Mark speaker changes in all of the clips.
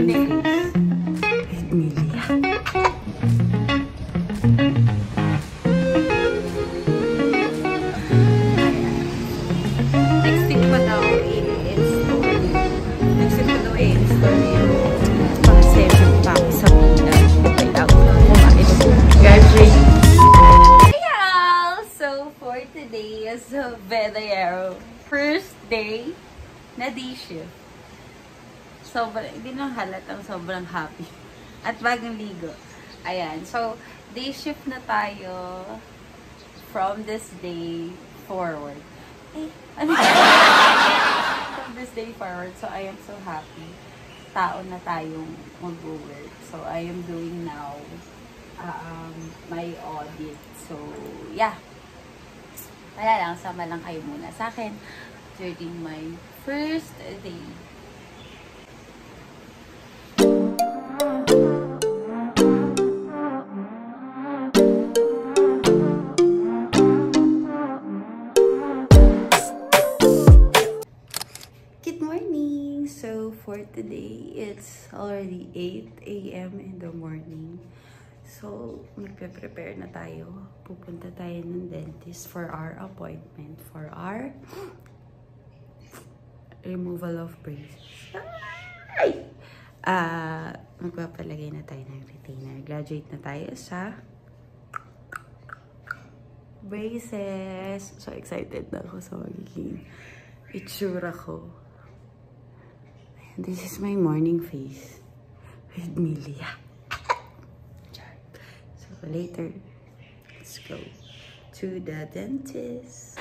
Speaker 1: face. Emilia. Next week pa daw i-install. Next week pa daw i-install yung pang 7 pack sa pila. Kailangan ko kumain. Graduate. Hey y'all! So for today is a Vedayero. First day na day shift. Hindi nang halatang sobrang happy. At bagong ligo. Ayan. So, day shift na tayo from this day forward. Ano? From this day forward. So, I am so happy. Taon na tayong mag-work. So, I am doing now my audit. So, yeah. Wala lang. Sama lang kayo muna sa akin during my first day. For today, it's already 8 AM in the morning. So, magpe-prepare na tayo. Pupunta tayo ng dentist for our appointment, for our removal of braces. Magpapalagay na tayo ng retainer. Graduate na tayo sa braces. So excited na ako sa magiging itsura ko. This is my morning face with Milia. So later, let's go to the dentist.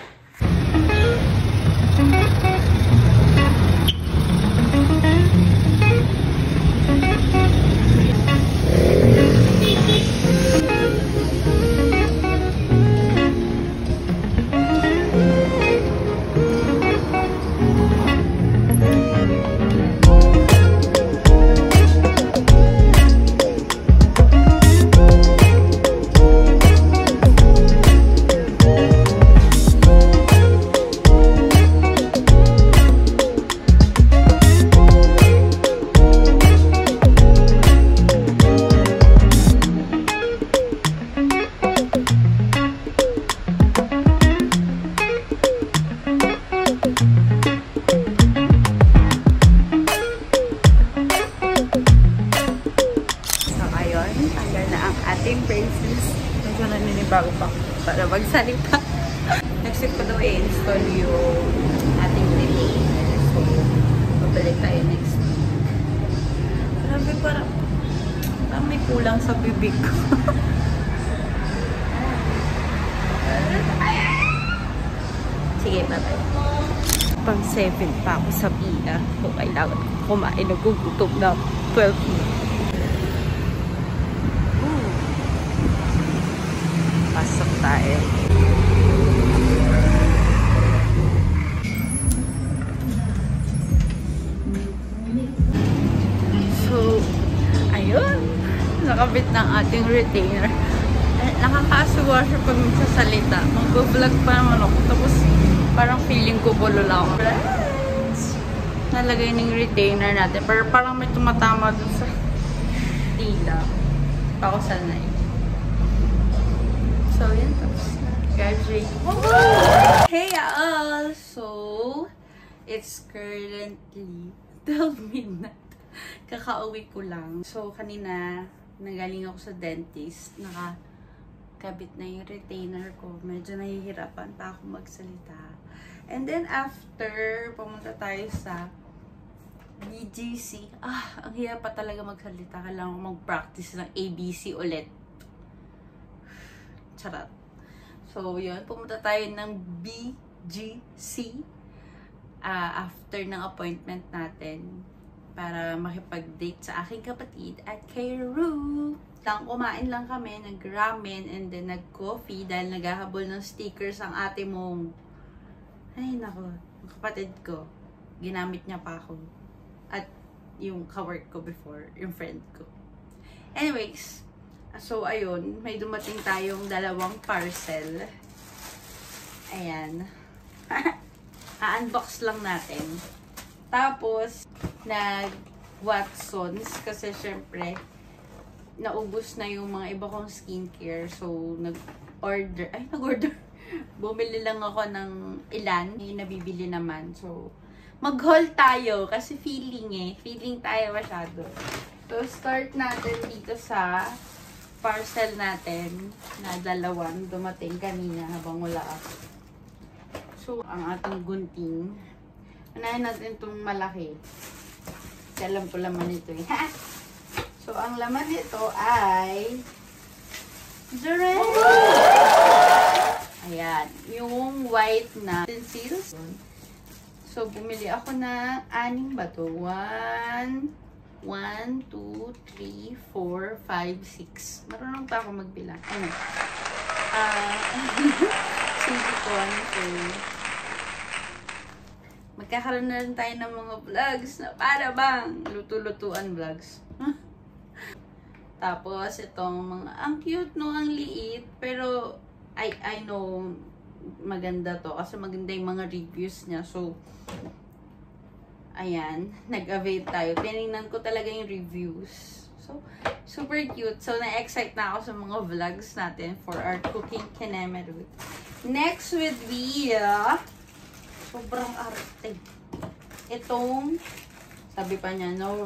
Speaker 1: Bago pa para magsalita. Next week pa daw i-install yung ating retainer. So, babalik tayo next week. Grabe, parang may kulang sa bibig ko. Sige, bye-bye. Pang 7 pa ako sa pila. So, kailangan kumain. Nagugutom na 12 minutes. Pasok tayo. So, ayun. Nakabit ng ating retainer. Nakakasuwa siya pag magsasalita. Mag-vlog pa naman ako. Tapos, parang feeling ko bulol ako. Nalagay ng retainer natin. Pero parang may tumatama dun sa tila. Ako sanay. So, yun. Tapos graduate. Hey all! So, it's currently 12 midnight. Kakauwi ko lang. So, kanina, nagaling ako sa dentist. Nakakabit na yung retainer ko. Medyo nahihirapan pa ako magsalita. And then, after, pumunta tayo sa BGC. Ang hirap pa talaga magsalita. Kailangan ko mag-practice ng ABC ulit. Charot. So, yun. Pumunta tayo ng BGC after ng appointment natin para makipag-date sa aking kapatid at kay Rue. Kumain lang kami, nag-ramen and then nag-coffee dahil naghahabol ng stickers ang ate mong. Ay, nako. Kapatid ko. Ginamit niya pa ako. At yung kawork ko before, yung friend ko. Anyways, so, ayun, may dumating tayong 2 parcel. Ayan. Ha-unbox lang natin. Tapos, Watsons. Kasi syempre, naubos na yung mga iba kong skincare. So, nag-order. Bumili lang ako ng ilan. Yung nabibili naman. So, mag-haul tayo. Kasi feeling tayo masyado. So, start natin dito sa parcel natin na dalawang dumating kanina habang wala ako. So, ang ating gunting. Unahin natin itong malaki. Kasi alam ko laman ito eh. So, ang laman nito ay Durex! Ayan. Yung white na stencils. So, bumili ako na 6 ba ito? 1, 2, 3, 4, 5, 6. Marunong pa ako magbilang. Ano? Silicone. So, magkakaroon na rin tayo ng mga vlogs na para bang luto-lutuan vlogs. Tapos, itong mga, ang cute no, ang liit. Pero, I know, maganda to. Kasi maganda yung mga reviews niya. So, ayan, nag-avail tayo. Tinignan ko talaga yung reviews. So, super cute. So, na-excite na ako sa mga vlogs natin for our cooking kinemerut. Next would be, sobrang arte. Itong, sabi pa niya, no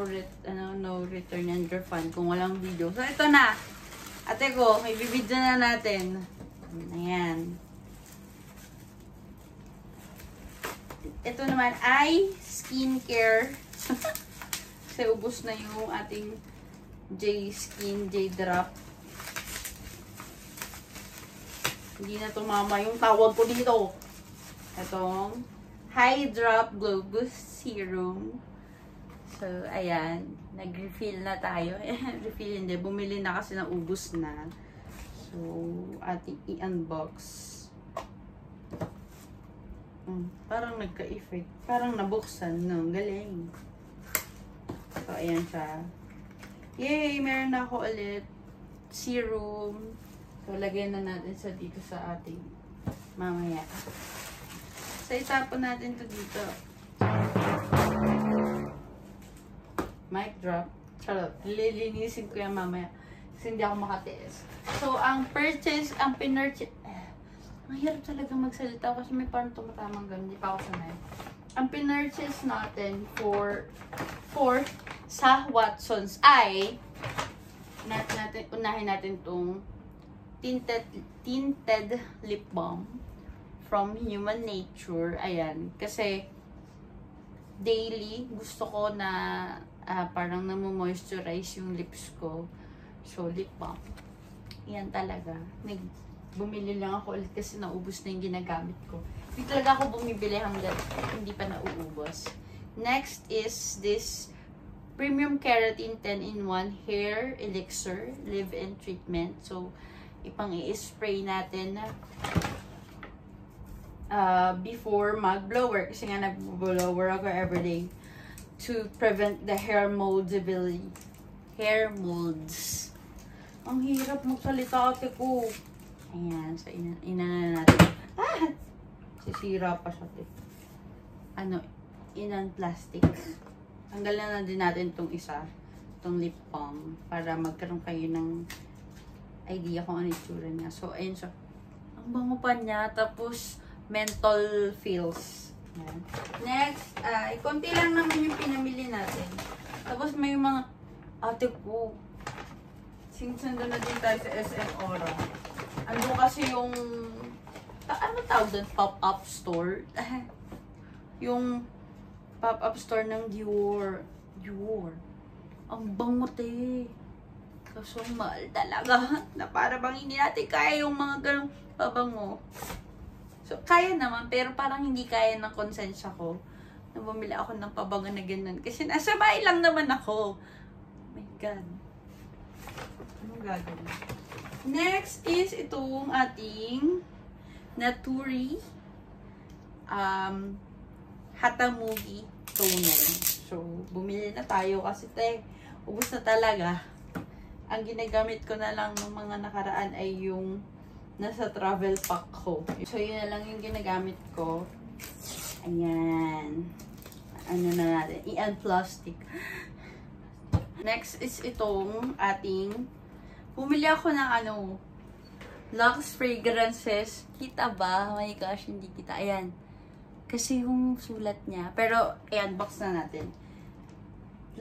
Speaker 1: return and refund kung walang video. So, ito na. Ate ko, may bibidyo na natin. Ayan. Ito naman ay skincare. Kasi ubos na yung ating J-Skin, J-Drop. Hindi na tumama yung tawag ko dito. Itong High Drop Glow Boost Serum. So, ayan. Nag-refill na tayo. Refill hindi. Bumili na kasi na ubos na. So, ating i-unbox. Parang nagka-effect. Parang nabuksan, no? Galing. So, ayan siya. Yay! Meron na ako ulit. Serum. So, lagyan na natin sa dito sa ating mamaya. So, itapon natin to dito. Mic drop. Charot. Lilinisin ko yan mamaya. Kasi hindi ako makatiis. So, ang purchase, ang pinurchase, ang hirap talaga magsalita kasi may parang tumatamang ganun. Hindi pa ako sanay. Ang pinurchase natin for sa Watsons ay unahin natin itong tinted lip balm from Human Nature. Ayan. Kasi daily gusto ko na parang namomoisturize yung lips ko. So, lip balm. Yan talaga. Bumili lang ako ulit kasi naubos na yung ginagamit ko. Hindi talaga ako bumibili hanggang hindi pa nauubos. Next is this Premium Keratin 10-in-1 Hair Elixir Leave-In Treatment. So, ipang-i-spray natin before mag-blower. Kasi nga nag-blower ako everyday to prevent the hair moldability. Hair molds. Ang hirap magsalita ate ko. Ayan. So, inana natin. Sisira pa siya. Plastic. Tanggalan na din natin itong isa. Itong lip balm. Para magkaroon kayo ng idea kung ano itsura niya. So, ayun siya. Ang bango pa niya. Tapos, menthol feels. Ayan. Next, konti lang naman yung pinamili natin. Tapos, may mga ate ko. Sinsando na din tayo sa SM Aura. Ando kasi yung ano tawag doon? Pop-up store. Yung pop-up store ng Dior. Ang bango te. Kaso mahal talaga. Na para bang hindi natin kaya yung mga ganong pabango. So, kaya naman. Pero parang hindi kaya ng konsensya ko. Na bumili ako ng pabango na ganun. Kasi nasa bahay lang naman ako. Oh my God. Anong gagawin? Next is itong ating Naturi Hatamugi Toner. So, bumili na tayo kasi ubos na talaga. Ang ginagamit ko na lang ng mga nakaraan ay yung nasa travel pack ko. So, yun na lang yung ginagamit ko. Ayan. Ano na natin? I-unplastic. Next is itong ating, bumili ako ng ano, Lux Fragrances. Kita ba? Oh my gosh, hindi kita. Ayan. Kasi yung sulat niya. Pero, i-unbox na natin.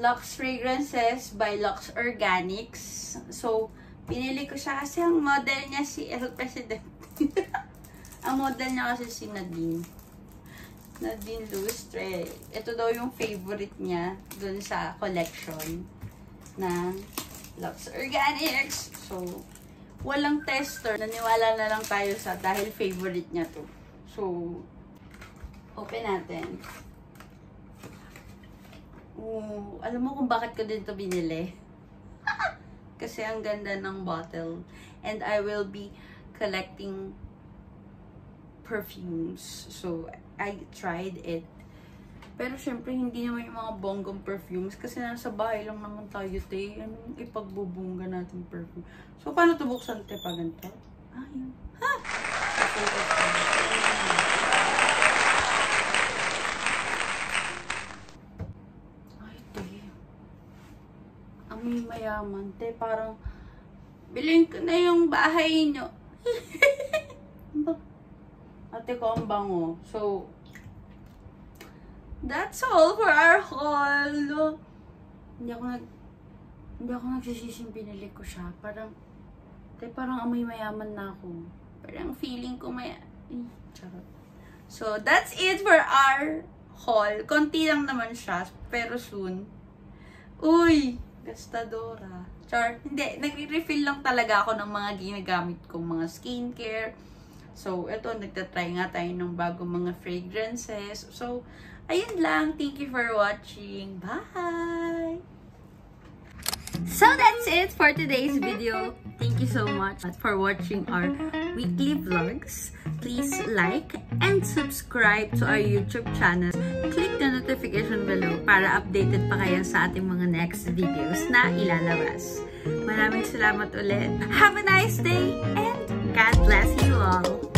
Speaker 1: Lux Fragrances by Lux Organics. So, pinili ko siya kasi ang model niya si El President. Ang model niya kasi si Nadine. Nadine Lustre. Ito daw yung favorite niya dun sa collection ng Lux Organics. So, walang tester. Naniwala na lang tayo sa dahil favorite niya to. So, open natin. Alam mo kung bakit ko din to binili? Kasi ang ganda ng bottle. And I will be collecting perfumes. So, I tried it. Pero syempre, hindi naman yung mga bonggong perfumes. Kasi nasa bahay lang naman tayo, te. Anong ipagbubungga natin perfume? So, paano ito buksan, te? Pa ganito? Ah, yun. Ha! Ay, te. Amoy mayaman, te. Parang, bilhin ko na yung bahay nyo. Ate ko ang bango. So, that's all for our haul. Hindi ako nagsisising binili ko siya. Parang amoy mayaman na ako. Parang feeling ko charot. So, that's it for our haul. Konti lang naman siya. Pero soon. Uy! Gastadora. Char. Hindi. Nagre-refill lang talaga ako ng mga ginagamit kong mga skincare. So, ito. Nagtatry nga tayo ng bagong mga fragrances. So, ayun lang. Thank you for watching. Bye! So, that's it for today's video. Thank you so much for watching our weekly vlogs. Please like and subscribe to our YouTube channel. Click the notification below para updated pa kayo sa ating mga next videos na ilalabas. Maraming salamat ulit. Have a nice day and God bless you all.